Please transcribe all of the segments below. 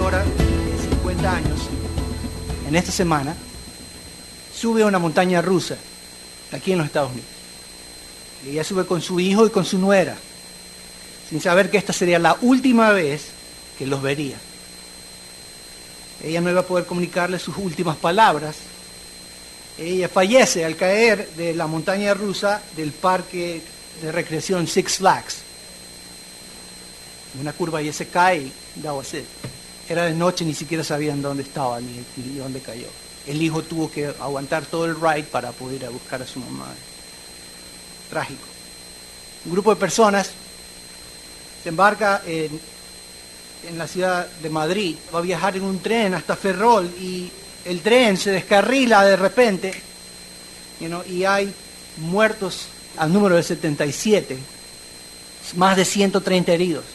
señora de 50 años, en esta semana, sube a una montaña rusa, aquí en los Estados Unidos. Y ella sube con su hijo y con su nuera, sin saber que esta sería la última vez que los vería. Ella no iba a poder comunicarle sus últimas palabras. Ella fallece al caer de la montaña rusa del parque de recreación Six Flags. En una curva ella se cae y that was it. Era de noche, ni siquiera sabían dónde estaba ni dónde cayó. El hijo tuvo que aguantar todo el ride para poder ir a buscar a su mamá. Trágico. Un grupo de personas se embarca en la ciudad de Madrid, va a viajar en un tren hasta Ferrol y el tren se descarrila de repente, y hay muertos al número de 77, más de 130 heridos.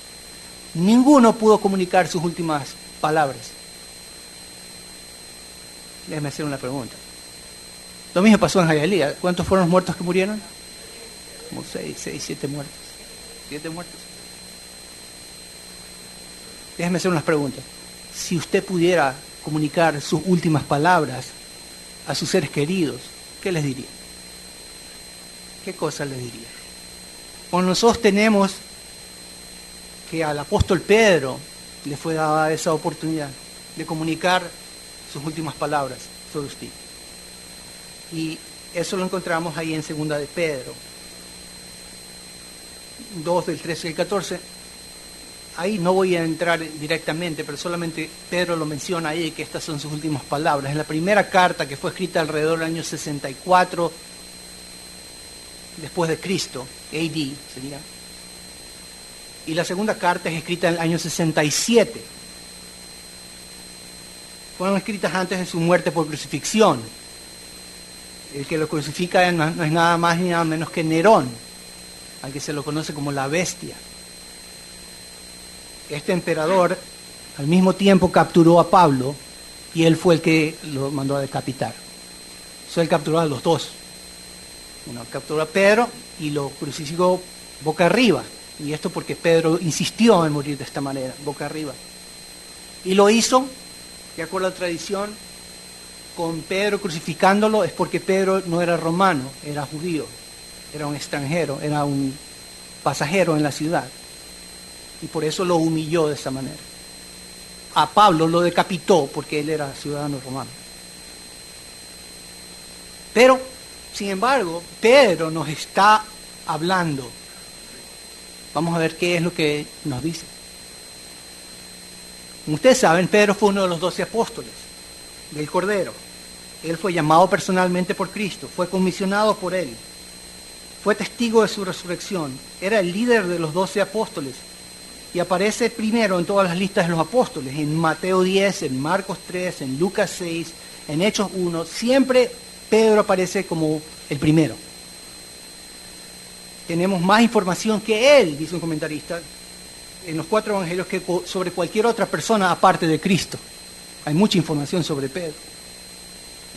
Ninguno pudo comunicar sus últimas palabras. Déjeme hacer una pregunta. Lo mismo pasó en Hialeah. ¿Cuántos fueron los muertos que murieron? Como 7 muertos. 7 muertos. Déjeme hacer unas preguntas. Si usted pudiera comunicar sus últimas palabras a sus seres queridos, ¿qué les diría? ¿Qué cosas les diría? Bueno, nosotros tenemos que al apóstol Pedro le fue dada esa oportunidad de comunicar sus últimas palabras, so to speak. Y eso lo encontramos ahí en 2 de Pedro 2, del 13 al 14. Ahí no voy a entrar directamente, pero solamente Pedro lo menciona ahí, que estas son sus últimas palabras. Es la primera carta que fue escrita alrededor del año 64 después de Cristo, AD sería. Y la segunda carta es escrita en el año 67. Fueron escritas antes de su muerte por crucifixión. El que lo crucifica no es nada más ni nada menos que Nerón, al que se lo conoce como la bestia. Este emperador al mismo tiempo capturó a Pablo y él fue el que lo mandó a decapitar. So, él capturó a los dos. Capturó a Pedro y lo crucificó boca arriba. Y esto porque Pedro insistió en morir de esta manera, boca arriba. Y lo hizo, de acuerdo a la tradición, con Pedro crucificándolo, es porque Pedro no era romano, era judío, era un extranjero, era un pasajero en la ciudad. Y por eso lo humilló de esa manera. A Pablo lo decapitó porque él era ciudadano romano. Pero, sin embargo, Pedro nos está hablando. Vamos a ver qué es lo que nos dice. Como ustedes saben, Pedro fue uno de los 12 apóstoles del Cordero. Él fue llamado personalmente por Cristo, fue comisionado por Él, fue testigo de su resurrección, era el líder de los 12 apóstoles y aparece primero en todas las listas de los apóstoles, en Mateo 10, en Marcos 3, en Lucas 6, en Hechos 1, siempre Pedro aparece como el primero. Tenemos más información que él, dice un comentarista, en los 4 evangelios que sobre cualquier otra persona aparte de Cristo. Hay mucha información sobre Pedro.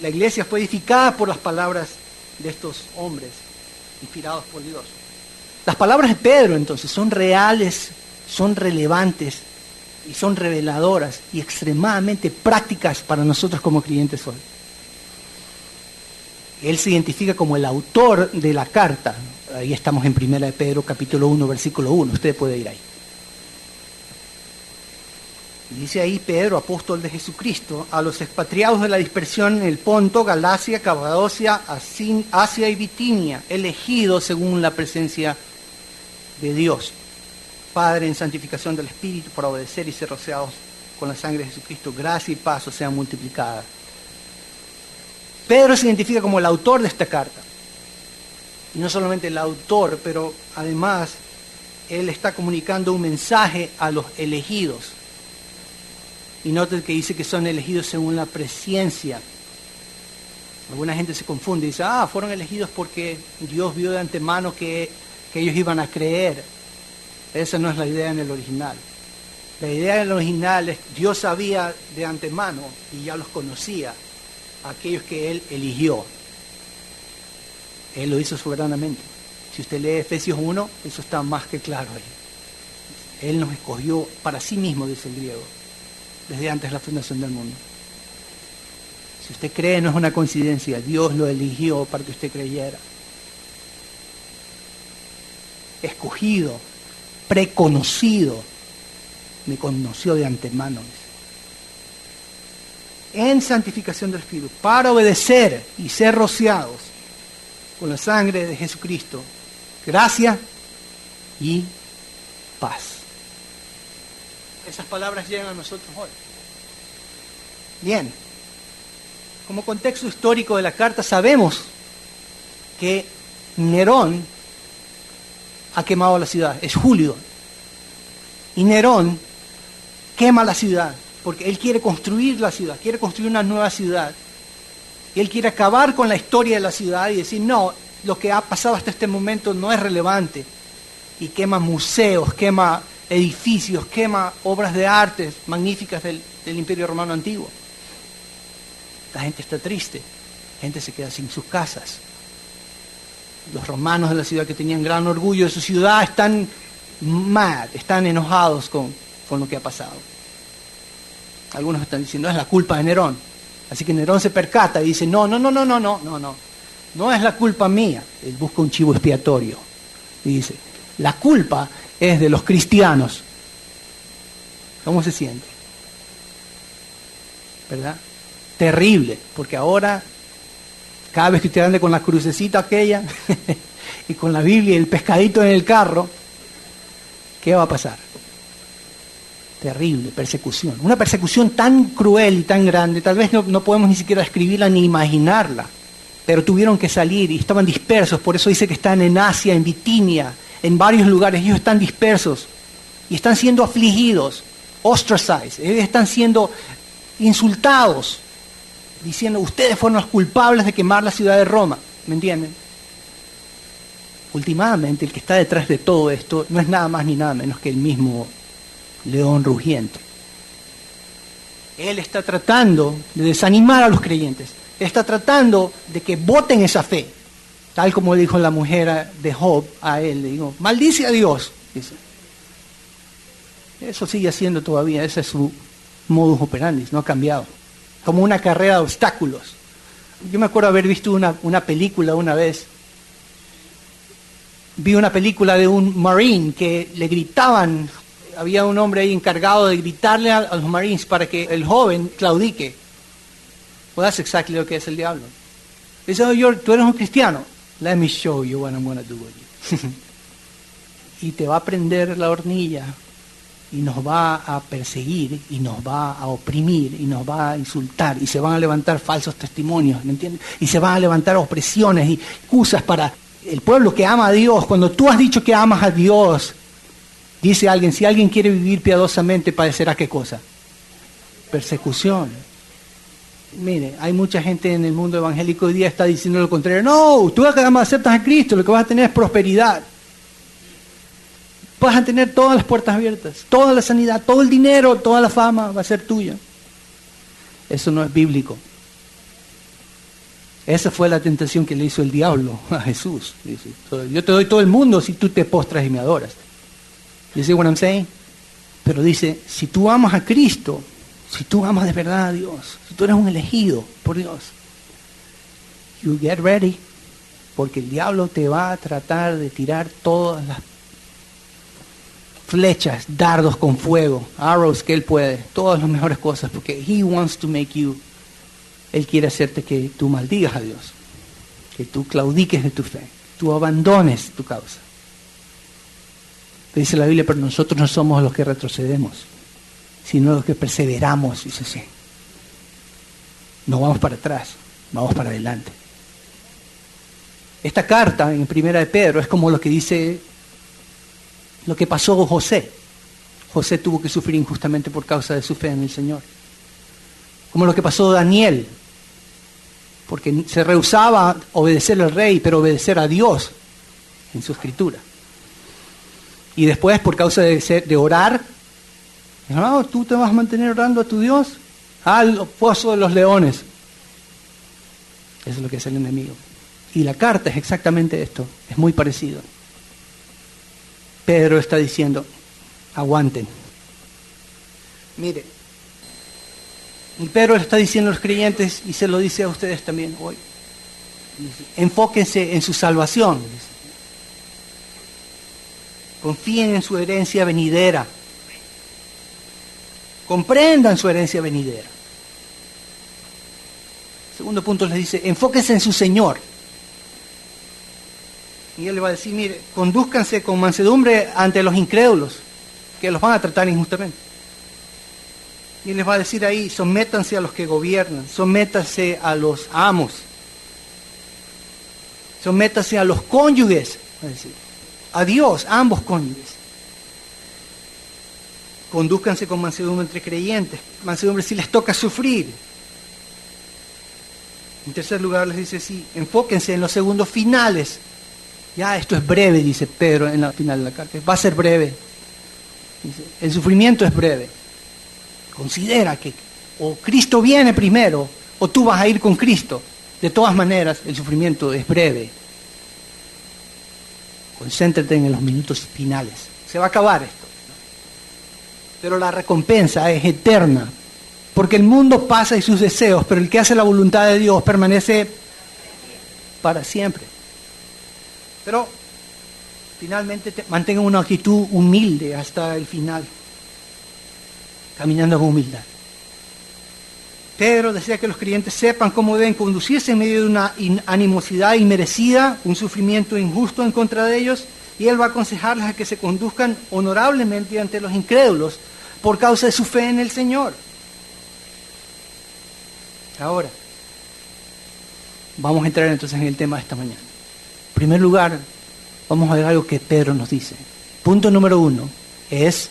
La iglesia fue edificada por las palabras de estos hombres, inspirados por Dios. Las palabras de Pedro, entonces, son reales, son relevantes y son reveladoras y extremadamente prácticas para nosotros como creyentes hoy. Él se identifica como el autor de la carta. Ahí estamos en 1 de Pedro, capítulo 1, versículo 1. Usted puede ir ahí. Dice ahí Pedro, apóstol de Jesucristo, a los expatriados de la dispersión en el Ponto, Galacia, Capadocia, Asia y Bitinia, elegidos según la presencia de Dios, Padre en santificación del Espíritu, para obedecer y ser rociados con la sangre de Jesucristo. Gracia y paz os sean multiplicadas. Pedro se identifica como el autor de esta carta. Y no solamente el autor, pero además él está comunicando un mensaje a los elegidos. Y noten que dice que son elegidos según la presciencia. Alguna gente se confunde y dice, fueron elegidos porque Dios vio de antemano que ellos iban a creer. Esa no es la idea en el original. La idea en el original es que Dios sabía de antemano y ya los conocía, a aquellos que Él eligió. Él lo hizo soberanamente. Si usted lee Efesios 1, eso está más que claro ahí. Él nos escogió para sí mismo, dice el griego. desde antes de la fundación del mundo. Si usted cree, no es una coincidencia. Dios lo eligió para que usted creyera. Escogido, preconocido, me conoció de antemano. En santificación del Espíritu, para obedecer y ser rociados con la sangre de Jesucristo. Gracia y paz. Esas palabras llegan a nosotros hoy. Bien, como contexto histórico de la carta sabemos que Nerón ha quemado la ciudad, es Julio. Y Nerón quema la ciudad porque él quiere construir la ciudad, quiere construir una nueva ciudad. Y él quiere acabar con la historia de la ciudad y decir, no, lo que ha pasado hasta este momento no es relevante. Y quema museos, quema edificios, quema obras de arte magníficas del Imperio Romano Antiguo. La gente está triste, la gente se queda sin sus casas. Los romanos de la ciudad que tenían gran orgullo de su ciudad están están enojados con lo que ha pasado. Algunos están diciendo, es la culpa de Nerón. Así que Nerón se percata y dice, no es la culpa mía. Él busca un chivo expiatorio y dice, la culpa es de los cristianos. ¿Cómo se siente? ¿Verdad? Terrible, porque ahora, cada vez que usted ande con la crucecita aquella y con la Biblia y el pescadito en el carro, ¿qué va a pasar? Terrible, persecución. Una persecución tan cruel y tan grande, tal vez no podemos ni siquiera escribirla ni imaginarla, pero tuvieron que salir y estaban dispersos, por eso dice que están en Asia, en Bitinia, en varios lugares, ellos están dispersos y están siendo afligidos, ostracized, ellos están siendo insultados, diciendo, ustedes fueron los culpables de quemar la ciudad de Roma, ¿me entienden? Últimamente, el que está detrás de todo esto no es nada más ni nada menos que el mismo león rugiente. Él está tratando de desanimar a los creyentes, él está tratando de que voten esa fe, tal como dijo la mujer de Job a él, le dijo, maldice a Dios, dice. Eso sigue haciendo todavía, ese es su modus operandi, no ha cambiado. Como una carrera de obstáculos. Yo me acuerdo haber visto una película una vez. Vi una película de un marine que le gritaban, había un hombre ahí encargado de gritarle a los marines para que el joven claudique. Well, that's exactly lo que es el diablo. Dice, oh, tú eres un cristiano. Let me show you what I'm going to do with you. Y te va a prender la hornilla. Y nos va a perseguir, y nos va a oprimir, y nos va a insultar, y se van a levantar falsos testimonios, ¿me entiendes? Y se van a levantar opresiones y excusas para el pueblo que ama a Dios. Cuando tú has dicho que amas a Dios, dice alguien, si alguien quiere vivir piadosamente, ¿padecerá qué cosa? Persecución. Mire, hay mucha gente en el mundo evangélico hoy día que está diciendo lo contrario. No, tú aceptas a Cristo, lo que vas a tener es prosperidad. Vas a tener todas las puertas abiertas, toda la sanidad, todo el dinero, toda la fama va a ser tuya. Eso no es bíblico. Esa fue la tentación que le hizo el diablo a Jesús. Dice, yo te doy todo el mundo si tú te postras y me adoras. You see what I'm saying? Pero dice, si tú amas a Cristo, si tú amas de verdad a Dios, si tú eres un elegido por Dios, you get ready, porque el diablo te va a tratar de tirar todas las flechas, dardos con fuego, arrows que él puede, todas las mejores cosas, porque he wants to make you, él quiere hacerte que tú maldigas a Dios, que tú claudiques de tu fe, tú abandones tu causa. Dice la Biblia, pero nosotros no somos los que retrocedemos, sino los que perseveramos, dice así. No vamos para atrás, vamos para adelante. Esta carta en Primera de Pedro es como lo que dice lo que pasó con José. José tuvo que sufrir injustamente por causa de su fe en el Señor. Como lo que pasó Daniel, porque se rehusaba a obedecer al rey, pero obedecer a Dios en su escritura. Y después, por causa de orar, no, tú te vas a mantener orando a tu Dios, al foso de los leones. Eso es lo que es el enemigo. Y la carta es exactamente esto, es muy parecido. Pedro está diciendo, aguanten. Mire, Y Pedro le está diciendo a los creyentes, y se lo dice a ustedes también hoy, dice, enfóquense en su salvación. Dice. Confíen en su herencia venidera. Comprendan su herencia venidera. Segundo punto les dice, enfóquense en su Señor. Y él le va a decir, mire, condúzcanse con mansedumbre ante los incrédulos, que los van a tratar injustamente. Y él les va a decir ahí, sométanse a los que gobiernan, sométanse a los amos, sométanse a los cónyuges, va a decir, a Dios, a ambos cónyuges. Condúzcanse con mansedumbre entre creyentes, mansedumbre si les toca sufrir. En tercer lugar les dice, sí, enfóquense en los segundos finales. Ya, esto es breve, dice Pedro en la final de la carta. Va a ser breve. Dice, el sufrimiento es breve. Considera que o Cristo viene primero o tú vas a ir con Cristo. De todas maneras, el sufrimiento es breve. Concéntrate en los minutos finales. Se va a acabar esto. Pero la recompensa es eterna. Porque el mundo pasa y sus deseos, pero el que hace la voluntad de Dios permanece para siempre. Pero finalmente mantengan una actitud humilde hasta el final, caminando con humildad. Pedro desea que los creyentes sepan cómo deben conducirse en medio de una animosidad inmerecida, un sufrimiento injusto en contra de ellos, y él va a aconsejarles a que se conduzcan honorablemente ante los incrédulos por causa de su fe en el Señor. Ahora, vamos a entrar entonces en el tema de esta mañana. En primer lugar, vamos a ver algo que Pedro nos dice. Punto número 1 es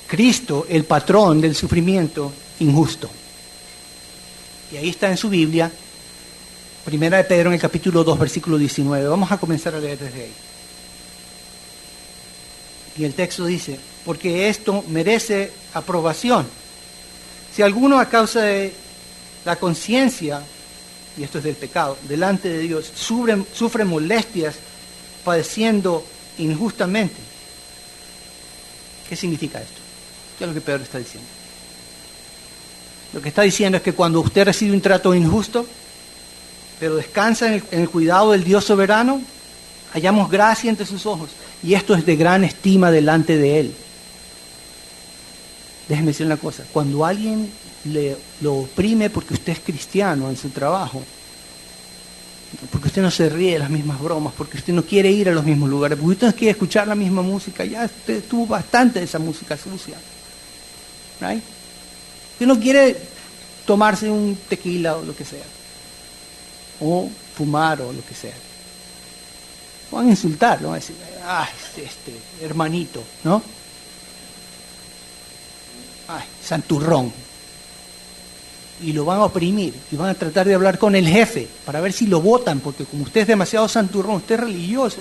Cristo, el patrón del sufrimiento injusto. Y ahí está en su Biblia, Primera de Pedro en el capítulo 2, versículo 19. Vamos a comenzar a leer desde ahí. Y el texto dice, porque esto merece aprobación. Si alguno a causa de la conciencia, y esto es del pecado, delante de Dios, sufre molestias padeciendo injustamente. ¿Qué significa esto? ¿Qué es lo que Pedro está diciendo? Lo que está diciendo es que cuando usted recibe un trato injusto, pero descansa en el cuidado del Dios soberano, hallamos gracia ante sus ojos, y esto es de gran estima delante de Él. Déjeme decir una cosa, cuando alguien lo oprime porque usted es cristiano en su trabajo, porque usted no se ríe de las mismas bromas, porque usted no quiere ir a los mismos lugares, porque usted no quiere escuchar la misma música, ya usted tuvo bastante de esa música sucia, ¿right? Usted no quiere tomarse un tequila o lo que sea, o fumar o lo que sea. Van a insultarlo, van a decir, este hermanito, ¿no? Ay, santurrón. Y lo van a oprimir y van a tratar de hablar con el jefe para ver si lo votan, porque como usted es demasiado santurrón, usted es religioso,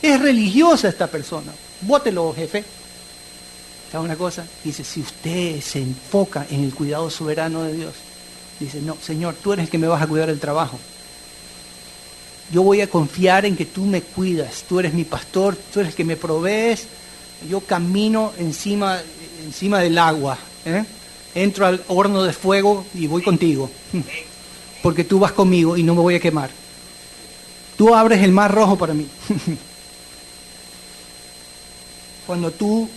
es religiosa esta persona, vótelo, jefe. ¿Sabe una cosa? Dice, si usted se enfoca en el cuidado soberano de Dios, dice, no, Señor, tú eres el que me vas a cuidar el trabajo. Yo voy a confiar en que tú me cuidas, tú eres mi pastor, tú eres el que me provees, yo camino encima del agua, entro al horno de fuego y voy contigo, porque tú vas conmigo y no me voy a quemar. Tú abres el mar rojo para mí. Cuando tú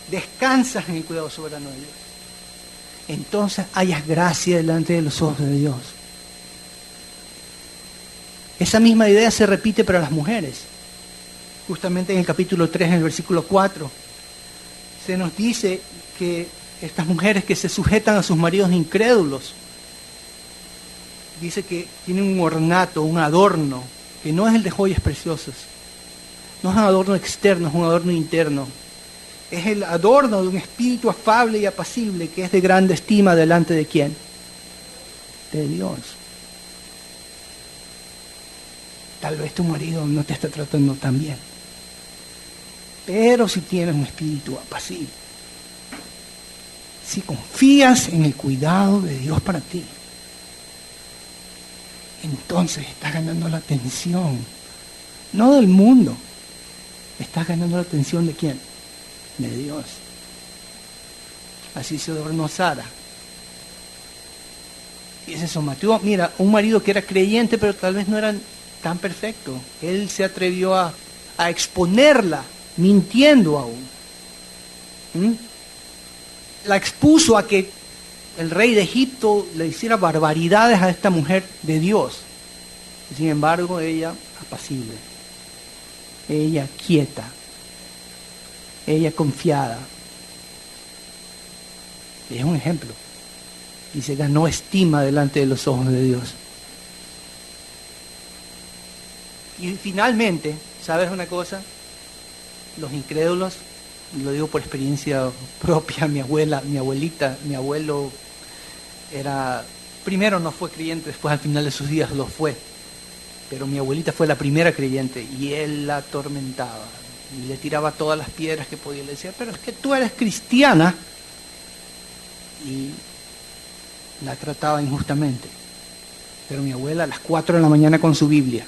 descansas en el cuidado soberano de Dios, entonces hayas gracia delante de los ojos de Dios. Esa misma idea se repite para las mujeres. Justamente en el capítulo 3, en el versículo 4, se nos dice que estas mujeres que se sujetan a sus maridos incrédulos, dice que tienen un ornato, un adorno, que no es el de joyas preciosas, no es un adorno externo, es un adorno interno. Es el adorno de un espíritu afable y apacible que es de grande estima delante de ¿quién? De Dios. Tal vez tu marido no te está tratando tan bien, pero si tienes un espíritu apacible, si confías en el cuidado de Dios para ti, entonces estás ganando la atención, no del mundo, estás ganando la atención de ¿quién? De Dios. Así se adornó Sara Y se sometió. Mira, un marido que era creyente, pero tal vez no era tan perfecto. Él se atrevió a exponerla, mintiendo aún. La expuso a que el rey de Egipto le hiciera barbaridades a esta mujer de Dios. Y sin embargo, ella apacible, ella quieta, ella confiada. Es un ejemplo. Y se ganó estima delante de los ojos de Dios. Y finalmente, ¿sabes una cosa? Los incrédulos, lo digo por experiencia propia, mi abuelita, mi abuelo primero no fue creyente, después al final de sus días lo fue. Pero mi abuelita fue la primera creyente y él la atormentaba. Y le tiraba todas las piedras que podía. Le decía, pero es que tú eres cristiana. Y la trataba injustamente. Pero mi abuela a las 4 de la mañana con su Biblia.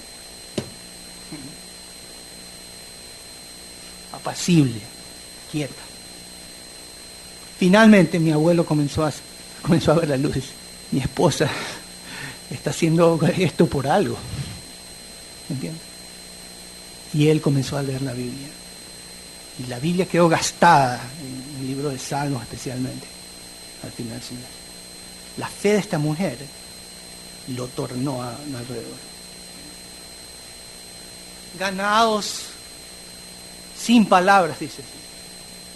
Apacible, quieta. Finalmente mi abuelo comenzó a ver la luz. Mi esposa está haciendo esto por algo. ¿Entiendes? Y él comenzó a leer la Biblia. Y la Biblia quedó gastada en el libro de Salmos especialmente. Al final, sí. La fe de esta mujer lo tornó alrededor. Ganados sin palabras, dice,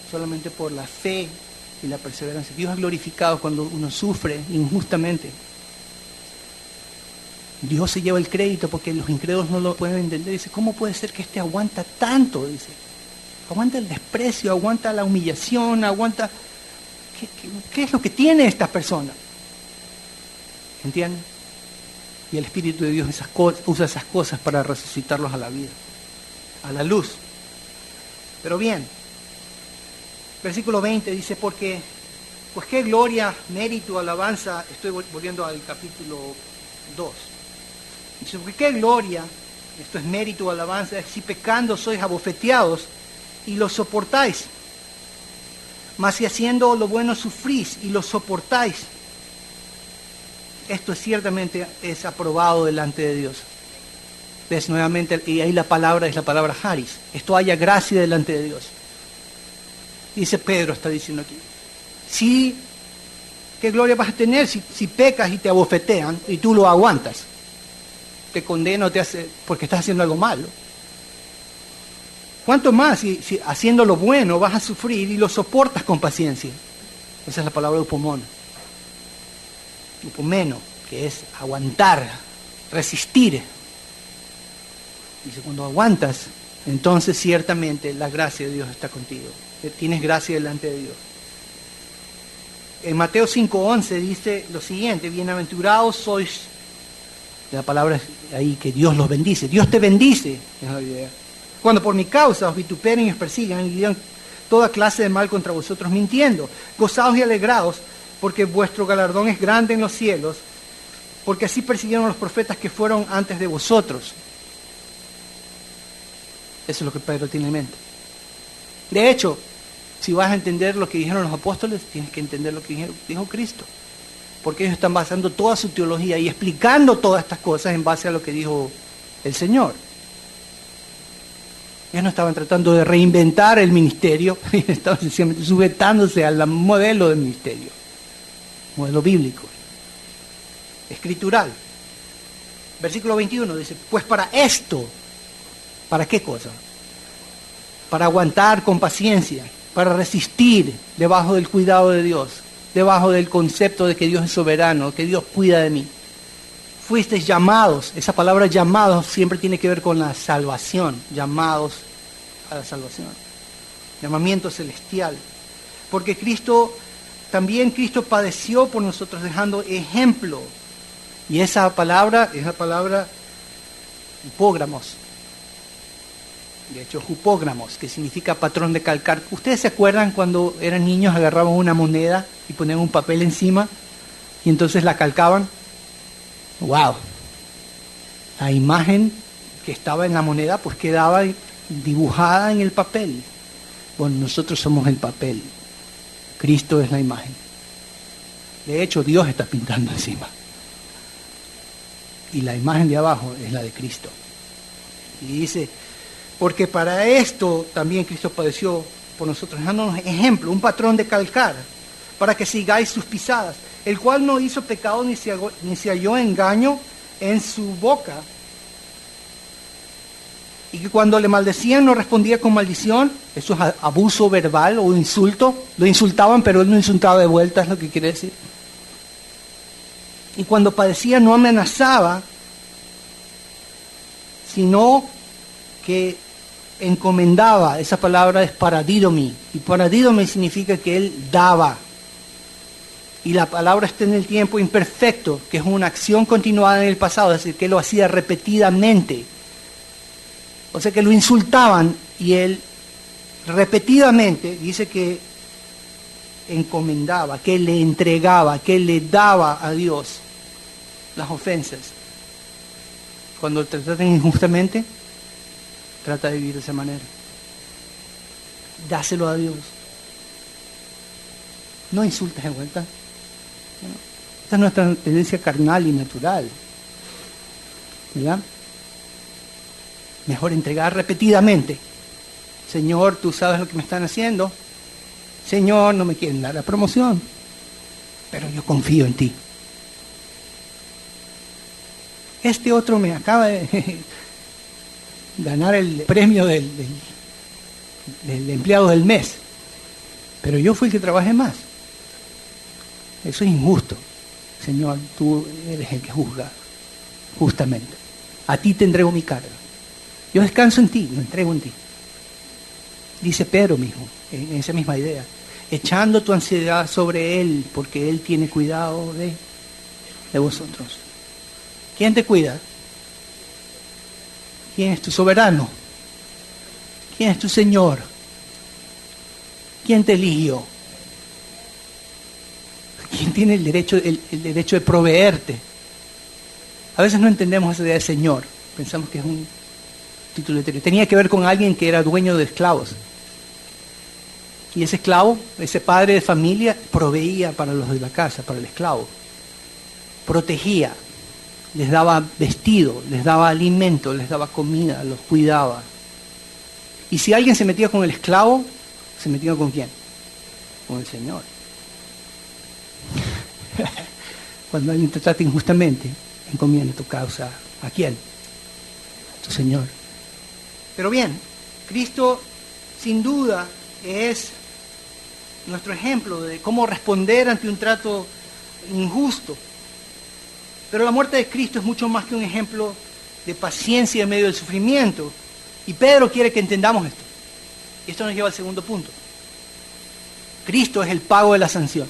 solamente por la fe y la perseverancia. Dios es glorificado cuando uno sufre injustamente. Dios se lleva el crédito porque los incrédulos no lo pueden entender. Dice, ¿cómo puede ser que este aguanta tanto? Dice, aguanta el desprecio, aguanta la humillación, aguanta... ¿Qué es lo que tiene esta persona? ¿Entienden? Y el Espíritu de Dios usa esas cosas para resucitarlos a la vida, a la luz. Pero bien, versículo 20 dice, pues qué gloria, mérito, alabanza, estoy volviendo al capítulo 2. Dice, porque qué gloria, esto es mérito, alabanza, si pecando sois abofeteados y lo soportáis. Mas si haciendo lo bueno sufrís y lo soportáis, esto ciertamente es aprobado delante de Dios. Ves nuevamente, y ahí la palabra es la palabra haris. Esto haya gracia delante de Dios. Dice Pedro, está diciendo aquí. Sí, ¿qué gloria vas a tener si pecas y te abofetean y tú lo aguantas? Te condena porque estás haciendo algo malo. ¿Cuánto más si haciendo lo bueno vas a sufrir y lo soportas con paciencia? Esa es la palabra upomón. Upomeno, que es aguantar, resistir. Dice, cuando aguantas, entonces ciertamente la gracia de Dios está contigo. Tienes gracia delante de Dios. En Mateo 5:11 dice lo siguiente, bienaventurados sois, la palabra es ahí que Dios los bendice. Dios te bendice, es la idea. Cuando por mi causa os vituperen y os persigan y digan toda clase de mal contra vosotros mintiendo, gozaos y alegraos, porque vuestro galardón es grande en los cielos, porque así persiguieron a los profetas que fueron antes de vosotros. Eso es lo que Pedro tiene en mente. De hecho, si vas a entender lo que dijeron los apóstoles, tienes que entender lo que dijo Cristo. Porque ellos están basando toda su teología y explicando todas estas cosas en base a lo que dijo el Señor. Ellos no estaban tratando de reinventar el ministerio, estaban sencillamente sujetándose al modelo del ministerio, modelo bíblico, escritural. Versículo 21 dice, pues para esto, ¿para qué cosa? Para aguantar con paciencia, para resistir debajo del cuidado de Dios, debajo del concepto de que Dios es soberano, que Dios cuida de mí. Fuisteis llamados, esa palabra llamados siempre tiene que ver con la salvación, llamados a la salvación, llamamiento celestial, porque Cristo padeció por nosotros dejando ejemplo, y esa palabra es la palabra hipógramos, de hecho jupógramos, que significa patrón de calcar. ¿Ustedes se acuerdan cuando eran niños agarraban una moneda y ponían un papel encima y entonces la calcaban? ¡Wow! La imagen que estaba en la moneda pues quedaba dibujada en el papel. Bueno, nosotros somos el papel. Cristo es la imagen. De hecho, Dios está pintando encima. y la imagen de abajo es la de Cristo. Y dice, porque para esto también Cristo padeció por nosotros, dándonos ejemplo, un patrón de calcar, para que sigáis sus pisadas, el cual no hizo pecado ni se halló engaño en su boca, y que cuando le maldecían no respondía con maldición. Eso es abuso verbal o insulto. Lo insultaban, pero él no insultaba de vuelta, es lo que quiere decir. Y cuando padecía no amenazaba, sino que encomendaba. Esa palabra es paradidomi, y paradidomi significa que él daba. Y la palabra está en el tiempo imperfecto, que es una acción continuada en el pasado, es decir, que lo hacía repetidamente. O sea que lo insultaban y él repetidamente dice que encomendaba, que le entregaba, que le daba a Dios las ofensas. Cuando te tratan injustamente, trata de vivir de esa manera. Dáselo a Dios. No insultes de vuelta. Esta es nuestra tendencia carnal y natural. ¿Verdad? Mejor entregar repetidamente. Señor, tú sabes lo que me están haciendo. Señor, no me quieren dar la promoción, pero yo confío en ti. Este otro me acaba de ganar el premio del empleado del mes, pero yo fui el que trabajé más. Eso es injusto. Señor, tú eres el que juzga justamente. A ti te entrego mi carga. Yo descanso en ti, lo entrego en ti. Dice Pedro mismo, en esa misma idea, echando tu ansiedad sobre Él, porque Él tiene cuidado de vosotros. ¿Quién te cuida? ¿Quién es tu soberano? ¿Quién es tu Señor? ¿Quién te eligió? ¿Quién tiene el derecho de proveerte? A veces no entendemos esa idea de Señor, pensamos que es un título etéreo. Tenía que ver con alguien que era dueño de esclavos. Y ese esclavo, ese padre de familia, proveía para los de la casa, para el esclavo. Protegía, les daba vestido, les daba alimento, les daba comida, los cuidaba. Y si alguien se metía con el esclavo, ¿se metía con quién? Con el Señor. Cuando alguien te trata injustamente, encomienda tu causa. ¿A quién? A tu Señor. Pero bien, Cristo sin duda es nuestro ejemplo de cómo responder ante un trato injusto. Pero la muerte de Cristo es mucho más que un ejemplo de paciencia en medio del sufrimiento. Y Pedro quiere que entendamos esto. Y esto nos lleva al segundo punto. Cristo es el pago de la sanción.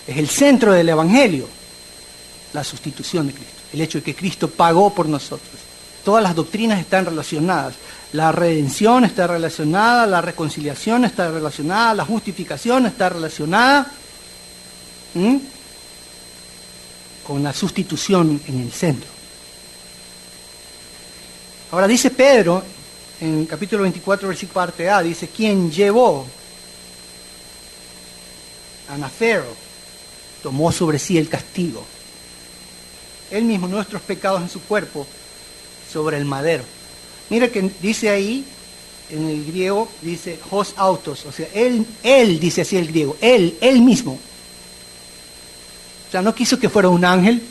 Es el centro del Evangelio, la sustitución de Cristo. El hecho de que Cristo pagó por nosotros. Todas las doctrinas están relacionadas. La redención está relacionada, la reconciliación está relacionada, la justificación está relacionada con la sustitución en el centro. Ahora dice Pedro, en capítulo 24, versículo parte A, dice, quien llevó anafero, tomó sobre sí el castigo. Él mismo nuestros pecados en su cuerpo sobre el madero. Mira que dice ahí, en el griego, dice hos autos, o sea, él dice así el griego, él mismo. O sea, no quiso que fuera un ángel,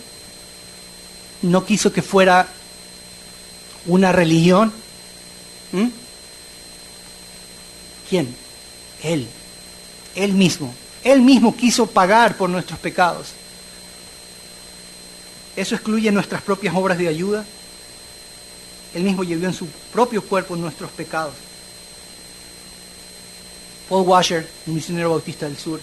no quiso que fuera una religión. ¿Quién? Él mismo. Él mismo quiso pagar por nuestros pecados. ¿Eso excluye nuestras propias obras de ayuda? Él mismo llevó en su propio cuerpo nuestros pecados. Paul Washer, un misionero bautista del sur,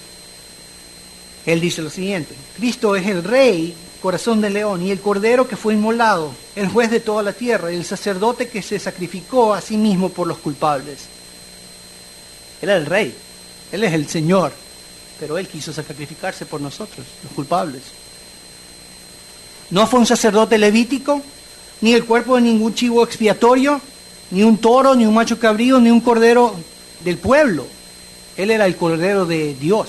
él dice lo siguiente: Cristo es el Rey, corazón de león, y el Cordero que fue inmolado, el juez de toda la tierra, y el sacerdote que se sacrificó a sí mismo por los culpables. Él es el Rey, Él es el Señor, pero Él quiso sacrificarse por nosotros, los culpables. No fue un sacerdote levítico, ni el cuerpo de ningún chivo expiatorio, ni un toro, ni un macho cabrío, ni un cordero del pueblo. Él era el Cordero de Dios.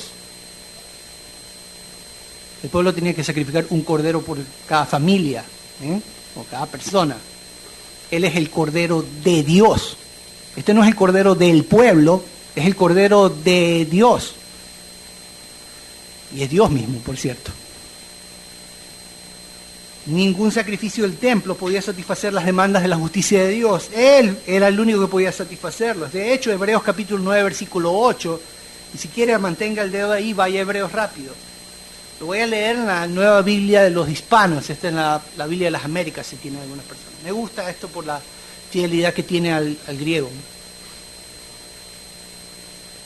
El pueblo tenía que sacrificar un cordero por cada familia, o cada persona. Él es el cordero de Dios. Este no es el cordero del pueblo, es el cordero de Dios. Y es Dios mismo, por cierto. Ningún sacrificio del templo podía satisfacer las demandas de la justicia de Dios. Él era el único que podía satisfacerlos. De hecho, Hebreos capítulo 9, versículo 8, y si quiere mantenga el dedo ahí, vaya a Hebreos rápido. Lo voy a leer en la Nueva Biblia de los Hispanos. Esta es la Biblia de las Américas, si tiene algunas personas. Me gusta esto por la fidelidad que tiene al griego.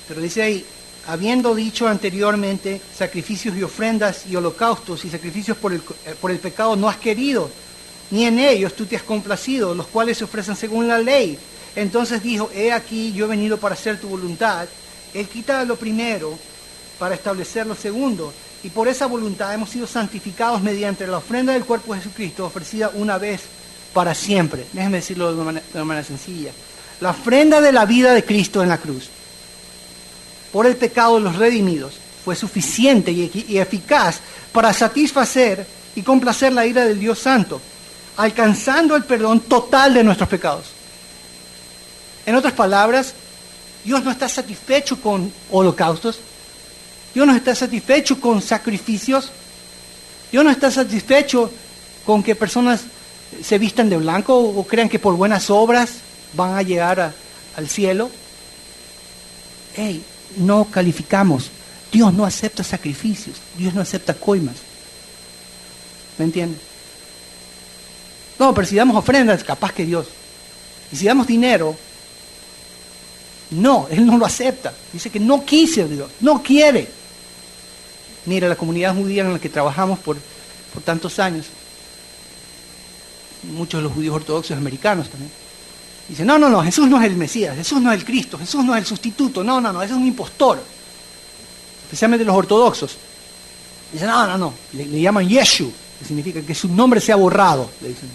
Pero dice ahí, habiendo dicho anteriormente, sacrificios y ofrendas y holocaustos y sacrificios por el pecado no has querido, ni en ellos tú te has complacido, los cuales se ofrecen según la ley. Entonces dijo, he aquí, yo he venido para hacer tu voluntad. Él quita lo primero para establecer lo segundo. Y por esa voluntad hemos sido santificados mediante la ofrenda del cuerpo de Jesucristo, ofrecida una vez para siempre. Déjenme decirlo de una manera sencilla. La ofrenda de la vida de Cristo en la cruz, por el pecado de los redimidos, fue suficiente y eficaz para satisfacer y complacer la ira del Dios Santo, alcanzando el perdón total de nuestros pecados. En otras palabras, Dios no está satisfecho con holocaustos, Dios no está satisfecho con sacrificios, Dios no está satisfecho con que personas se vistan de blanco o crean que por buenas obras van a llegar al cielo. Hey, no calificamos. Dios no acepta sacrificios, Dios no acepta coimas. ¿Me entienden? No, pero si damos ofrendas, capaz que Dios. Y si damos dinero, no, Él no lo acepta. Dice que no quise Dios, no quiere. Mira, la comunidad judía en la que trabajamos por tantos años, muchos de los judíos ortodoxos americanos también, dicen, no, Jesús no es el Mesías, Jesús no es el Cristo, Jesús no es el sustituto, no, ese es un impostor. Especialmente los ortodoxos. Dicen, no, le llaman Yeshu, que significa que su nombre sea borrado, le dicen.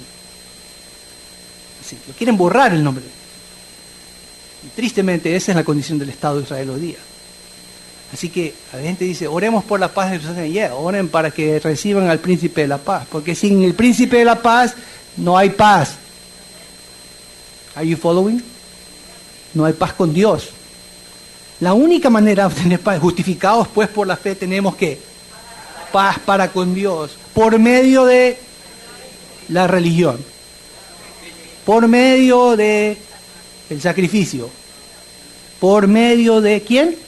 Así, lo quieren borrar el nombre. Y tristemente esa es la condición del Estado de Israel hoy día. Así que la gente dice, oremos por la paz de Jerusalén. Oren para que reciban al príncipe de la paz, porque sin el príncipe de la paz no hay paz. Are you following? No hay paz con Dios. La única manera de obtener paz, justificados pues por la fe, tenemos que paz para con Dios, por medio de la religión, por medio de el sacrificio, por medio de ¿quién?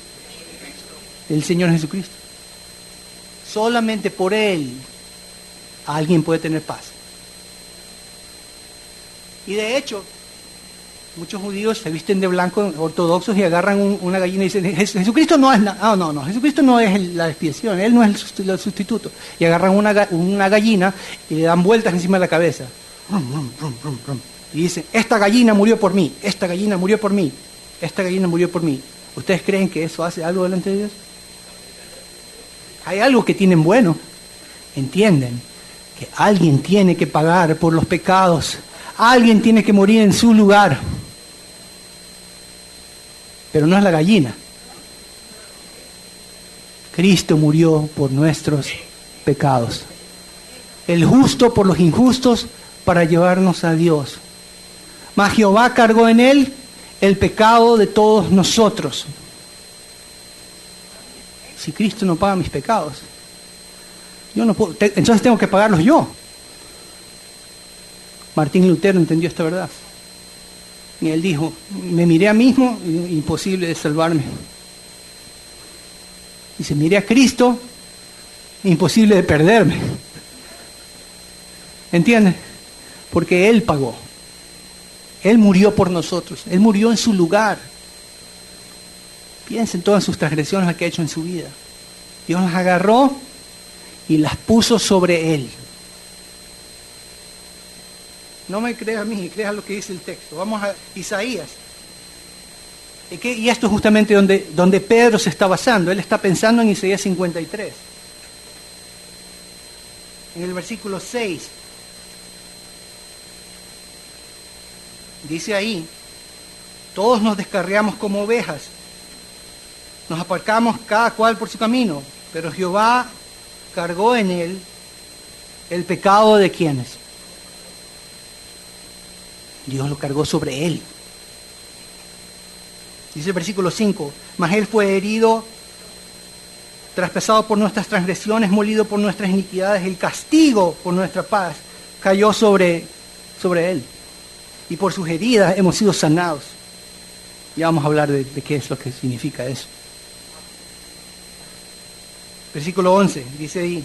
Del Señor Jesucristo. Solamente por Él alguien puede tener paz. Y de hecho, muchos judíos se visten de blanco ortodoxos y agarran una gallina y dicen, Jesucristo no es no, Jesucristo no es la expiación, Él no es el sustituto. Y agarran una gallina y le dan vueltas encima de la cabeza. Y dicen, esta gallina murió por mí, esta gallina murió por mí, esta gallina murió por mí. ¿Ustedes creen que eso hace algo delante de Dios? Hay algo que tienen bueno. Entienden que alguien tiene que pagar por los pecados. Alguien tiene que morir en su lugar. Pero no es la gallina. Cristo murió por nuestros pecados. El justo por los injustos para llevarnos a Dios. Mas Jehová cargó en él el pecado de todos nosotros. Si Cristo no paga mis pecados, yo no puedo, entonces tengo que pagarlos yo. Martín Lutero entendió esta verdad. Y él dijo, me miré a mí mismo, imposible de salvarme. Dice, miré a Cristo, imposible de perderme. ¿Entienden? Porque Él pagó. Él murió por nosotros. Él murió en su lugar. Piensen en todas sus transgresiones que ha hecho en su vida. Dios las agarró y las puso sobre Él. No me creas a mí, creas lo que dice el texto. Vamos a Isaías. Y esto es justamente donde Pedro se está basando. Él está pensando en Isaías 53. En el versículo 6. Dice ahí, todos nos descarriamos como ovejas. Nos aparcamos cada cual por su camino. Pero Jehová cargó en él el pecado de ¿quiénes? Dios lo cargó sobre él. Dice el versículo 5, mas él fue herido, traspasado por nuestras transgresiones, molido por nuestras iniquidades, el castigo por nuestra paz cayó sobre él. Y por sus heridas hemos sido sanados. Ya vamos a hablar de qué es lo que significa eso. Versículo 11, dice ahí,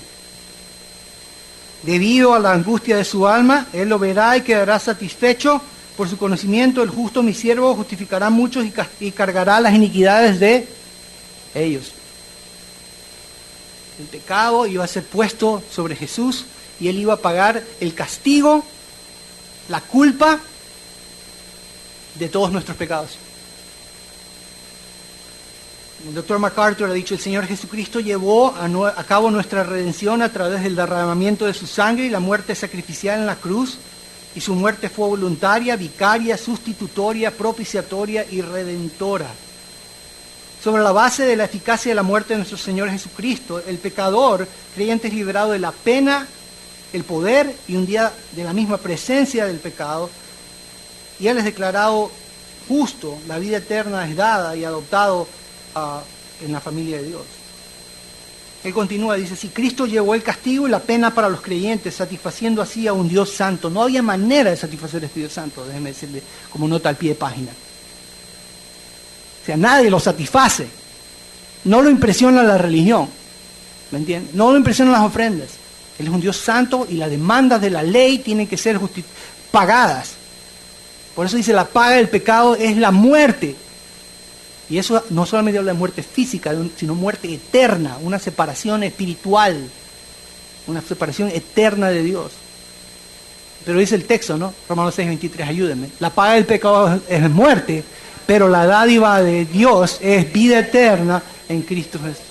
debido a la angustia de su alma, él lo verá y quedará satisfecho. Por su conocimiento, el justo, mi siervo, justificará a muchos y cargará las iniquidades de ellos. El pecado iba a ser puesto sobre Jesús y él iba a pagar el castigo, la culpa de todos nuestros pecados. El doctor MacArthur ha dicho, el Señor Jesucristo llevó a cabo nuestra redención a través del derramamiento de su sangre y la muerte sacrificial en la cruz, y su muerte fue voluntaria, vicaria, sustitutoria, propiciatoria y redentora. Sobre la base de la eficacia de la muerte de nuestro Señor Jesucristo, el pecador creyente es liberado de la pena, el poder y un día de la misma presencia del pecado, y él es declarado justo, la vida eterna es dada y adoptado en la familia de Dios. Él continúa, dice, si Cristo llevó el castigo y la pena para los creyentes, satisfaciendo así a un Dios santo. No había manera de satisfacer a este Dios santo, déjeme decirle como nota al pie de página. O sea, nadie lo satisface. No lo impresiona la religión, ¿me entienden? No lo impresionan las ofrendas. Él es un Dios santo y las demandas de la ley tienen que ser pagadas. Por eso dice, la paga del pecado es la muerte. Y eso no solamente habla de muerte física, sino muerte eterna, una separación espiritual, una separación eterna de Dios. Pero dice el texto, ¿no? Romanos 6:23, ayúdenme. La paga del pecado es muerte, pero la dádiva de Dios es vida eterna en Cristo Jesús.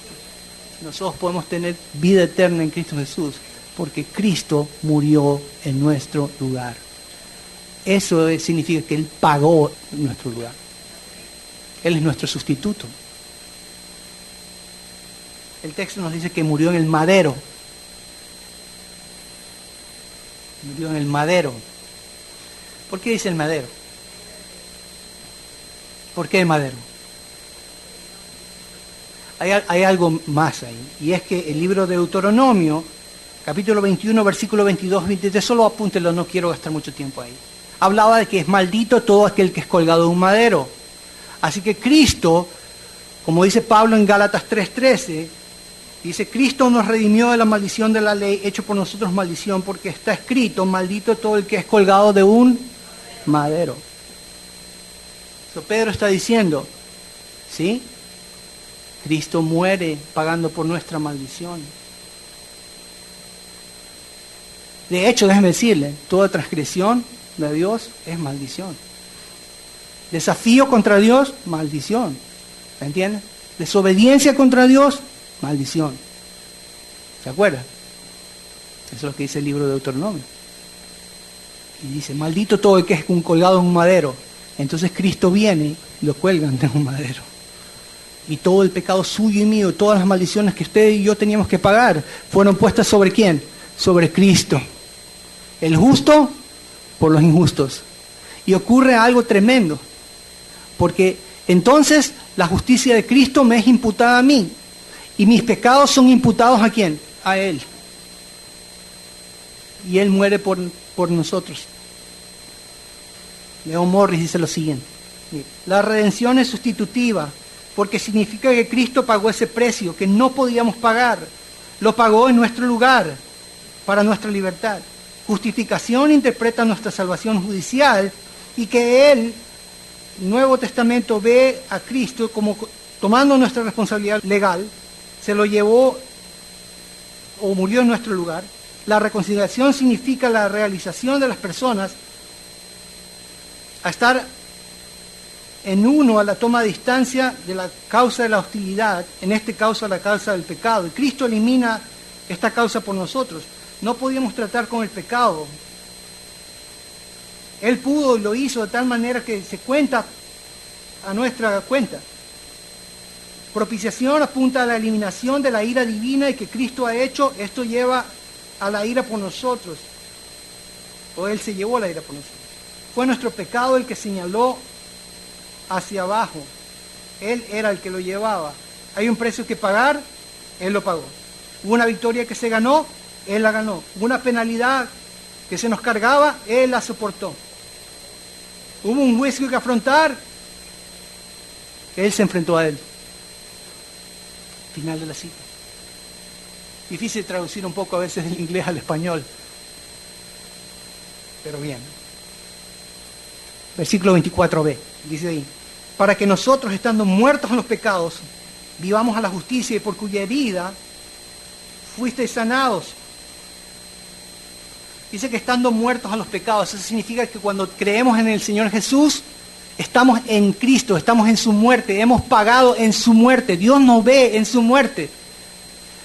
Nosotros podemos tener vida eterna en Cristo Jesús, porque Cristo murió en nuestro lugar. Eso significa que Él pagó en nuestro lugar. Él es nuestro sustituto. El texto nos dice que murió en el madero. Murió en el madero. ¿Por qué dice el madero? ¿Por qué el madero? Hay algo más ahí. Y es que el libro de Deuteronomio, capítulo 21, versículo 22, 23, solo apúntelo, no quiero gastar mucho tiempo ahí. Hablaba de que es maldito todo aquel que es colgado de un madero. Así que Cristo, como dice Pablo en Gálatas 3:13, dice, Cristo nos redimió de la maldición de la ley, hecho por nosotros maldición, porque está escrito, maldito todo el que es colgado de un madero. Eso Pedro está diciendo, ¿sí? Cristo muere pagando por nuestra maldición. De hecho, déjeme decirle, toda transgresión de Dios es maldición. Desafío contra Dios, maldición. ¿Se entiende? Desobediencia contra Dios, maldición. ¿Se acuerda? Eso es lo que dice el libro de Deuteronomio. Y dice, maldito todo el que es colgado en un madero. Entonces Cristo viene y lo cuelgan de un madero. Y todo el pecado suyo y mío, todas las maldiciones que usted y yo teníamos que pagar, fueron puestas ¿sobre quién? Sobre Cristo. El justo por los injustos. Y ocurre algo tremendo. Porque entonces la justicia de Cristo me es imputada a mí. Y mis pecados son imputados ¿a quién? A Él. Y Él muere por nosotros. Leon Morris dice lo siguiente. La redención es sustitutiva, porque significa que Cristo pagó ese precio que no podíamos pagar. Lo pagó en nuestro lugar, para nuestra libertad. Justificación interpreta nuestra salvación judicial y que Él, Nuevo Testamento, ve a Cristo como tomando nuestra responsabilidad legal, se lo llevó o murió en nuestro lugar. La reconciliación significa la realización de las personas a estar en uno, a la toma de distancia de la causa de la hostilidad, en este caso la causa del pecado. Y Cristo elimina esta causa por nosotros. No podíamos tratar con el pecado. Él pudo y lo hizo de tal manera que se cuenta a nuestra cuenta. Propiciación apunta a la eliminación de la ira divina y que Cristo ha hecho. Esto lleva a la ira por nosotros. O Él se llevó la ira por nosotros. Fue nuestro pecado el que señaló hacia abajo. Él era el que lo llevaba. Hay un precio que pagar, Él lo pagó. Hubo una victoria que se ganó, Él la ganó. Hubo una penalidad que se nos cargaba, Él la soportó. Hubo un juicio que afrontar, Él se enfrentó a él. Final de la cita. Difícil traducir un poco a veces del inglés al español, pero bien. Versículo 24b, dice ahí: para que nosotros, estando muertos en los pecados, vivamos a la justicia, y por cuya herida fuisteis sanados. Dice que estando muertos a los pecados, eso significa que cuando creemos en el Señor Jesús, estamos en Cristo, estamos en su muerte, hemos pagado en su muerte, Dios nos ve en su muerte.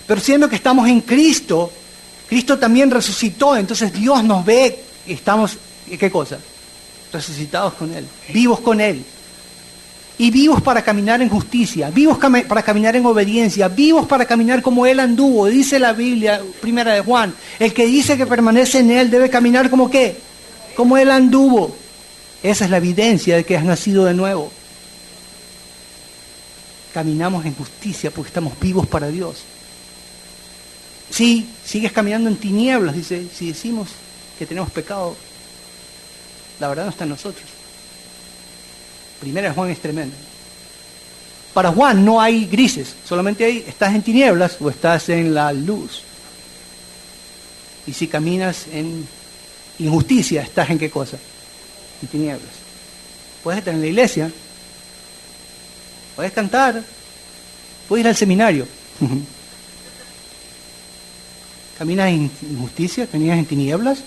Pero siendo que estamos en Cristo, Cristo también resucitó, entonces Dios nos ve, estamos, ¿qué cosa? Resucitados con Él, vivos con Él. Y vivos para caminar en justicia, vivos para caminar en obediencia, vivos para caminar como Él anduvo. Dice la Biblia, primera de Juan, el que dice que permanece en Él debe caminar como ¿qué? Como Él anduvo. Esa es la evidencia de que has nacido de nuevo. Caminamos en justicia porque estamos vivos para Dios. Sí, sigues caminando en tinieblas, dice, si decimos que tenemos pecado, la verdad no está en nosotros. Primera de Juan es tremenda. Para Juan no hay grises, solamente hay, estás en tinieblas o estás en la luz. Y si caminas en injusticia, ¿estás en qué cosa? En tinieblas. Puedes estar en la iglesia, puedes cantar, puedes ir al seminario. ¿Caminas en injusticia? ¿Caminas en tinieblas?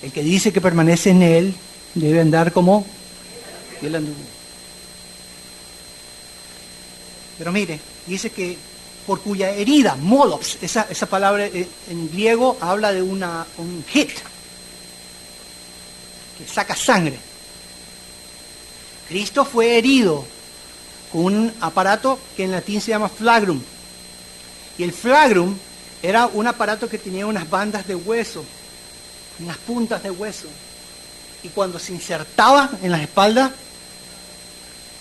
El que dice que permanece en Él debe andar como Él anduvo. Pero mire, dice que por cuya herida, molos, esa palabra en griego habla de un hit, que saca sangre. Cristo fue herido con un aparato que en latín se llama flagrum. Y el flagrum era un aparato que tenía unas bandas de hueso, unas puntas de hueso. Y cuando se insertaba en las espaldas,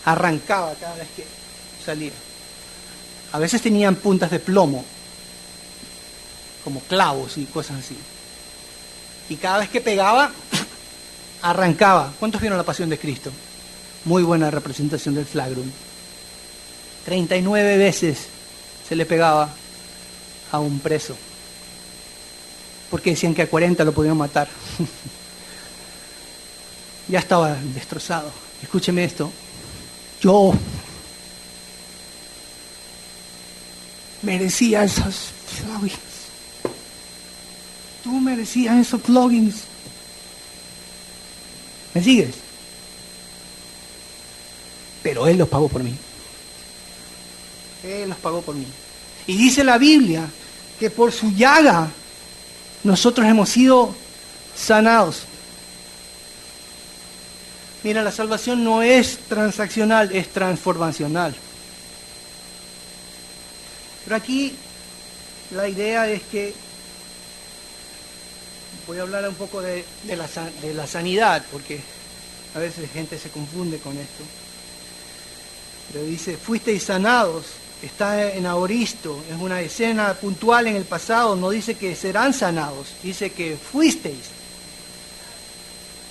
arrancaba cada vez que salía. A veces tenían puntas de plomo, como clavos y cosas así. Y cada vez que pegaba, arrancaba. ¿Cuántos vieron La Pasión de Cristo? Muy buena representación del flagrum. 39 veces se le pegaba a un preso, porque decían que a 40 lo podían matar. Ya estaba destrozado. Escúcheme esto. Yo merecía esos floggings. Tú merecías esos floggings. ¿Me sigues? Pero Él los pagó por mí. Él los pagó por mí. Y dice la Biblia que por su llaga nosotros hemos sido sanados. Mira, la salvación no es transaccional, es transformacional. Pero aquí la idea es que voy a hablar un poco de la sanidad, porque a veces gente se confunde con esto. Pero dice, fuisteis sanados, está en aoristo, es una escena puntual en el pasado, no dice que serán sanados, dice que fuisteis.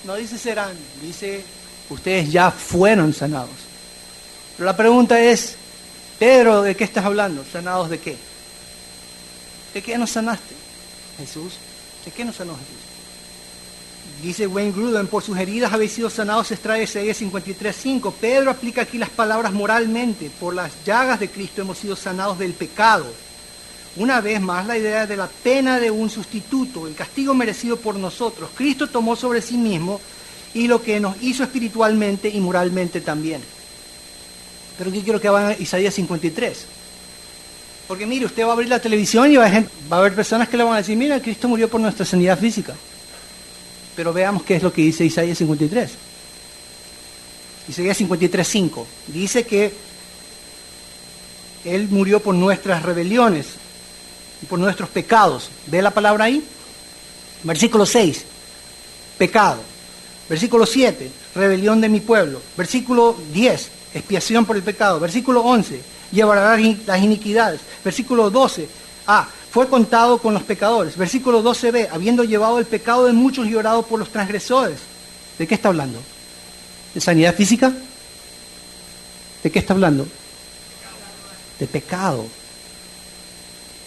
No dice serán, dice ustedes ya fueron sanados. Pero la pregunta es, Pedro, ¿de qué estás hablando? ¿Sanados de qué? ¿De qué nos sanaste, Jesús? ¿De qué nos sanó Jesús? Dice Wayne Grudem, por sus heridas habéis sido sanados, se extrae Isaías 53:5. Pedro aplica aquí las palabras moralmente. Por las llagas de Cristo hemos sido sanados del pecado. Una vez más, la idea de la pena de un sustituto, el castigo merecido por nosotros. Cristo tomó sobre sí mismo y lo que nos hizo espiritualmente y moralmente también. Pero aquí quiero que vayan a Isaías 53. Porque mire, usted va a abrir la televisión y va a haber personas que le van a decir, mira, Cristo murió por nuestra sanidad física. Pero veamos qué es lo que dice Isaías 53. Isaías 53:5. Dice que Él murió por nuestras rebeliones y por nuestros pecados. ¿Ve la palabra ahí? Versículo 6, pecado. Versículo 7, rebelión de mi pueblo. Versículo 10, expiación por el pecado. Versículo 11, llevará las iniquidades. Versículo 12, fue contado con los pecadores. Versículo 12b, habiendo llevado el pecado de muchos y orado por los transgresores. ¿De qué está hablando? ¿De sanidad física? ¿De qué está hablando? De pecado.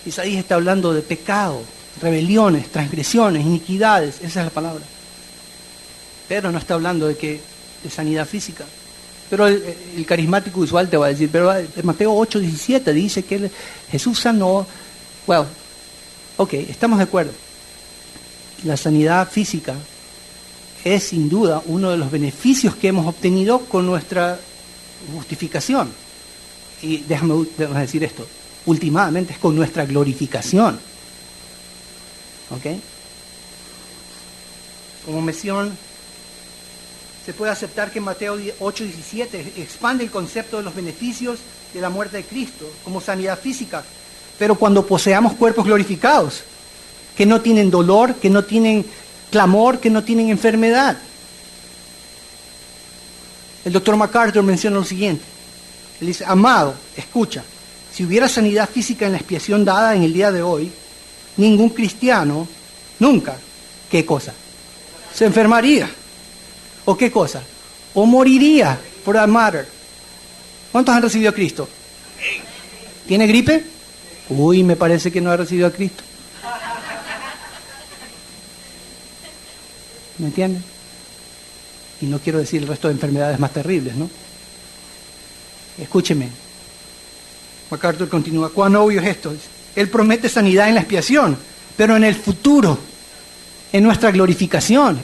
Isaías está hablando de pecado, rebeliones, transgresiones, iniquidades, esa es la palabra. Pero no está hablando de sanidad física. Pero el carismático usual te va a decir, pero en Mateo 8:17 dice que Jesús sanó. Well, ok, estamos de acuerdo. La sanidad física es sin duda uno de los beneficios que hemos obtenido con nuestra justificación. Y déjame decir esto, últimamente es con nuestra glorificación. ¿Ok? Como mención, se puede aceptar que Mateo 8:17 expande el concepto de los beneficios de la muerte de Cristo como sanidad física, pero cuando poseamos cuerpos glorificados, que no tienen dolor, que no tienen clamor, que no tienen enfermedad. El doctor MacArthur menciona lo siguiente. Él dice, amado, escucha, si hubiera sanidad física en la expiación dada en el día de hoy, ningún cristiano, nunca, ¿qué cosa? Se enfermaría. ¿O qué cosa? O moriría, for that matter. ¿Cuántos han recibido a Cristo? ¿Tiene gripe? Uy, me parece que no ha recibido a Cristo. ¿Me entienden? Y no quiero decir el resto de enfermedades más terribles, ¿no? Escúcheme. MacArthur continúa. ¿Cuán obvio es esto? Él promete sanidad en la expiación, pero en el futuro, en nuestra glorificación.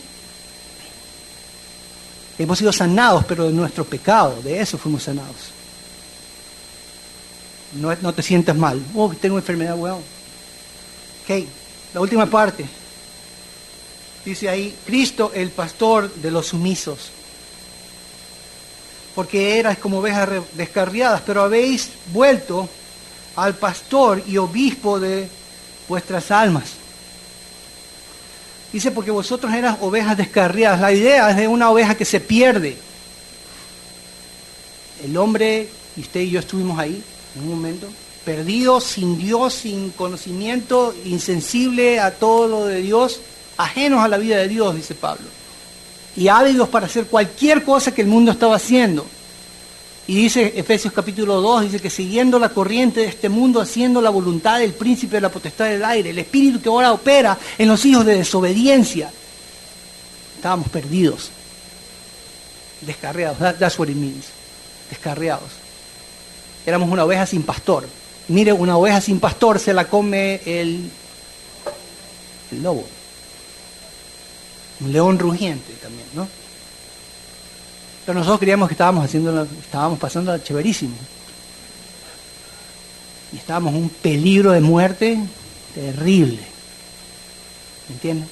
Hemos sido sanados, pero de nuestro pecado, de eso fuimos sanados. No te sientas mal. Oh, tengo enfermedad, weón. Ok, la última parte. Dice ahí, Cristo el pastor de los sumisos. Porque erais como ovejas descarriadas, pero habéis vuelto al pastor y obispo de vuestras almas. Dice, porque vosotros eras ovejas descarriadas. La idea es de una oveja que se pierde. El hombre, y usted y yo estuvimos ahí en un momento, perdido, sin Dios, sin conocimiento, insensible a todo lo de Dios, ajenos a la vida de Dios, dice Pablo. Y ávidos para hacer cualquier cosa que el mundo estaba haciendo. Y dice Efesios capítulo 2, dice que siguiendo la corriente de este mundo, haciendo la voluntad del príncipe de la potestad del aire, el espíritu que ahora opera en los hijos de desobediencia. Estábamos perdidos, descarriados, that's what it means, descarriados. Éramos una oveja sin pastor. Mire, una oveja sin pastor se la come el lobo. Un león rugiente también, ¿no? Pero nosotros creíamos que estábamos pasando chéverísimo. Y estábamos en un peligro de muerte terrible. ¿Me entienden?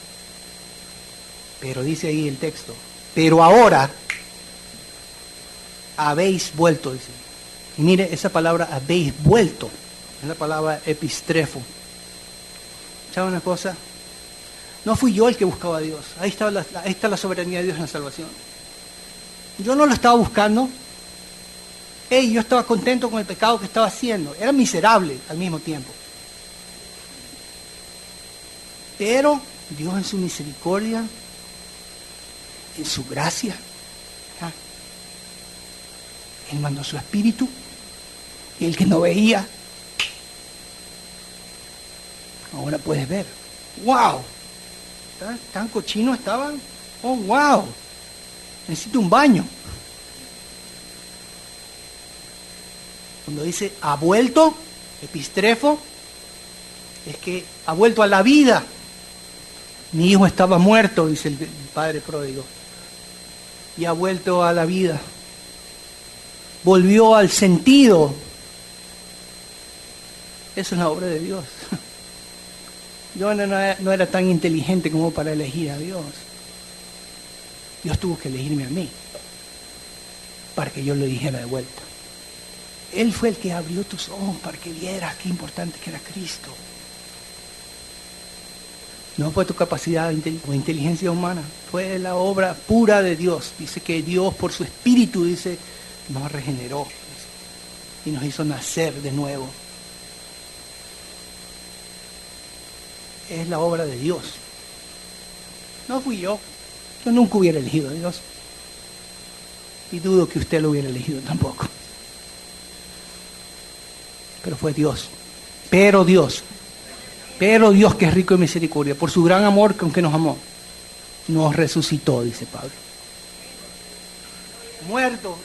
Pero dice ahí el texto, pero ahora habéis vuelto, dice. Y mire, esa palabra habéis vuelto, es la palabra epistrefo. ¿Sabe una cosa? No fui yo el que buscaba a Dios. Ahí está la soberanía de Dios en la salvación. Yo no lo estaba buscando. Yo estaba contento con el pecado que estaba haciendo. Era miserable al mismo tiempo. Pero Dios en su misericordia, en su gracia, Él mandó su espíritu. Y el que no veía, ahora puedes ver. ¡Wow! ¿Tan cochinos estaban? ¡Oh, wow! Necesito un baño. Cuando dice ha vuelto, epistrefo, es que ha vuelto a la vida. Mi hijo estaba muerto, dice el padre pródigo, y ha vuelto a la vida. Volvió al sentido. Esa es la obra de Dios. Yo no era tan inteligente como para elegir a Dios. Dios tuvo que elegirme a mí. para que yo lo dijera de vuelta. Él fue el que abrió tus ojos para que vieras qué importante que era Cristo. No fue tu capacidad o inteligencia humana, fue la obra pura de Dios. Dice que Dios por su Espíritu, dice, nos regeneró y nos hizo nacer de nuevo. Es la obra de Dios. No fui yo. Yo nunca hubiera elegido a Dios. Y dudo que usted lo hubiera elegido tampoco. Pero fue Dios. Pero Dios que es rico en misericordia, por su gran amor con que nos amó, nos resucitó, dice Pablo.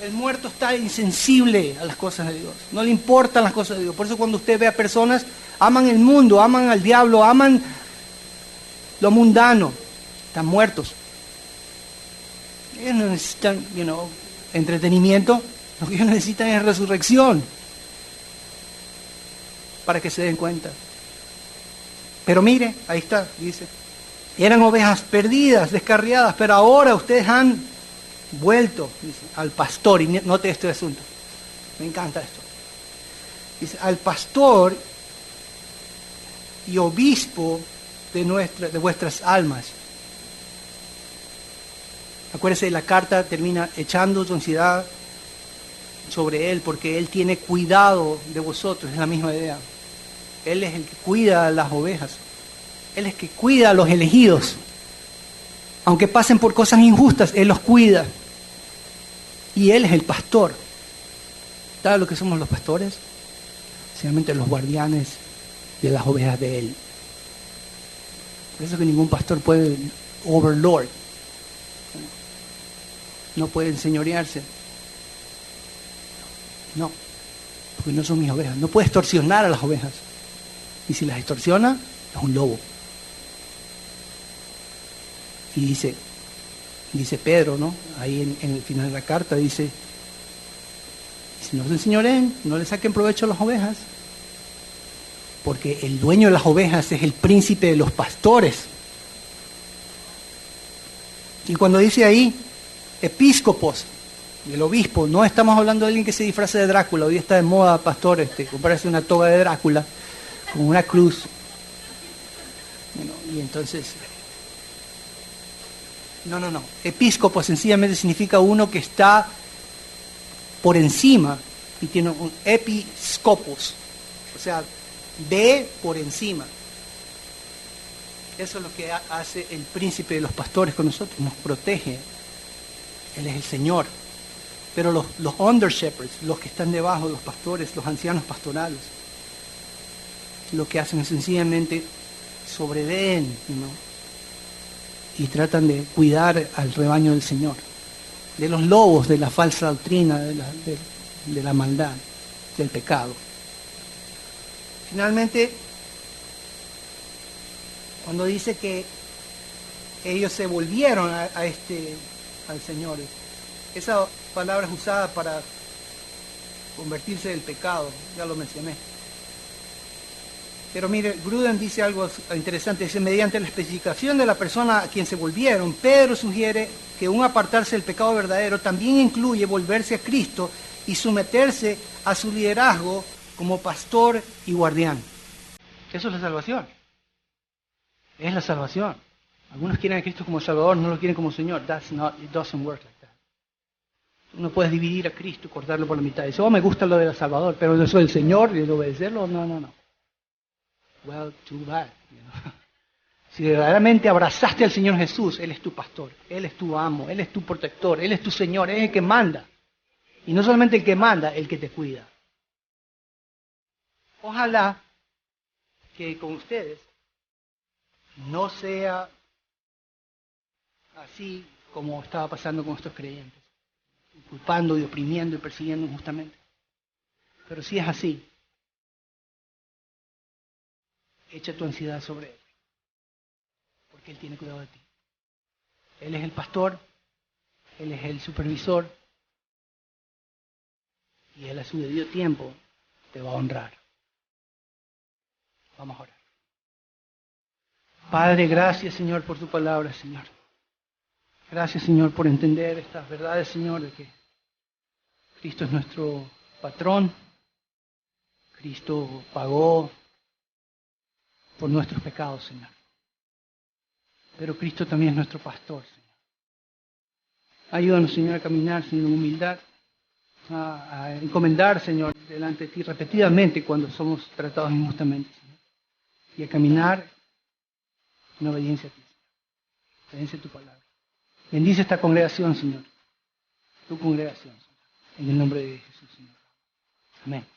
El muerto está insensible a las cosas de Dios. No le importan las cosas de Dios. Por eso cuando usted ve a personas, aman el mundo, aman al diablo, aman lo mundano, están muertos. Ellos no necesitan, entretenimiento. Lo que ellos necesitan es resurrección. Para que se den cuenta. Pero mire, ahí está, dice. Eran ovejas perdidas, descarriadas, pero ahora ustedes han vuelto, dice, al pastor. Y note este asunto. Me encanta esto. Dice, al pastor y obispo de vuestras almas. Acuérdense, la carta termina echando su ansiedad sobre él, porque él tiene cuidado de vosotros, es la misma idea. Él es el que cuida a las ovejas. Él es el que cuida a los elegidos. Aunque pasen por cosas injustas, Él los cuida. Y Él es el pastor. ¿Sabe lo que somos los pastores? Sencillamente los guardianes de las ovejas de Él. Por eso que ningún pastor puede overlord. No puede enseñorearse. No, porque no son mis ovejas. No puede extorsionar a las ovejas. Y si las extorsiona, es un lobo. Y dice Pedro, ¿no? Ahí en el final de la carta dice, si no se enseñoreen, no le saquen provecho a las ovejas, porque el dueño de las ovejas es el príncipe de los pastores. Y cuando dice ahí, episcopos, el obispo, no estamos hablando de alguien que se disfrace de Drácula. Hoy está de moda, pastor, comprarse una toga de Drácula con una cruz. Y entonces, no. Episcopo sencillamente significa uno que está por encima y tiene un episcopos, o sea, ve por encima. Eso es lo que hace el príncipe de los pastores con nosotros, nos protege. Él es el Señor. Pero los under shepherds, los que están debajo de los pastores, los ancianos pastorales, lo que hacen es sencillamente sobreveen, y tratan de cuidar al rebaño del Señor, de los lobos, de la falsa doctrina, de la maldad, del pecado. Finalmente, cuando dice que ellos se volvieron al Señor, esa palabra es usada para convertirse del pecado, ya lo mencioné. Pero mire, Gruden dice algo interesante, dice, mediante la especificación de la persona a quien se volvieron, Pedro sugiere que un apartarse del pecado verdadero también incluye volverse a Cristo y someterse a su liderazgo como pastor y guardián. Eso es la salvación. Es la salvación. Algunos quieren a Cristo como Salvador, no lo quieren como Señor. It doesn't work like that. No puedes dividir a Cristo y cortarlo por la mitad. Dice, me gusta lo de Salvador, pero yo soy el Señor y el obedecerlo, no. Well, too bad. Si verdaderamente abrazaste al Señor Jesús, Él es tu pastor, Él es tu amo, Él es tu protector, Él es tu Señor, Él es el que manda. Y no solamente el que manda, el que te cuida. Ojalá que con ustedes no sea así como estaba pasando con estos creyentes, culpando y oprimiendo y persiguiendo injustamente. Pero si es así, echa tu ansiedad sobre Él, porque Él tiene cuidado de ti. Él es el pastor, Él es el supervisor, y Él a su debido tiempo te va a honrar. Vamos a orar. Padre, gracias, Señor, por tu palabra, Señor. Gracias, Señor, por entender estas verdades, Señor, de que Cristo es nuestro patrón. Cristo pagó por nuestros pecados, Señor. Pero Cristo también es nuestro pastor, Señor. Ayúdanos, Señor, a caminar, Señor, en humildad, a encomendar, Señor, delante de ti repetidamente cuando somos tratados injustamente, Señor. Y a caminar en obediencia a ti, Señor. Obediencia a tu palabra. Bendice esta congregación, Señor. Tu congregación, Señor. En el nombre de Jesús, Señor. Amén.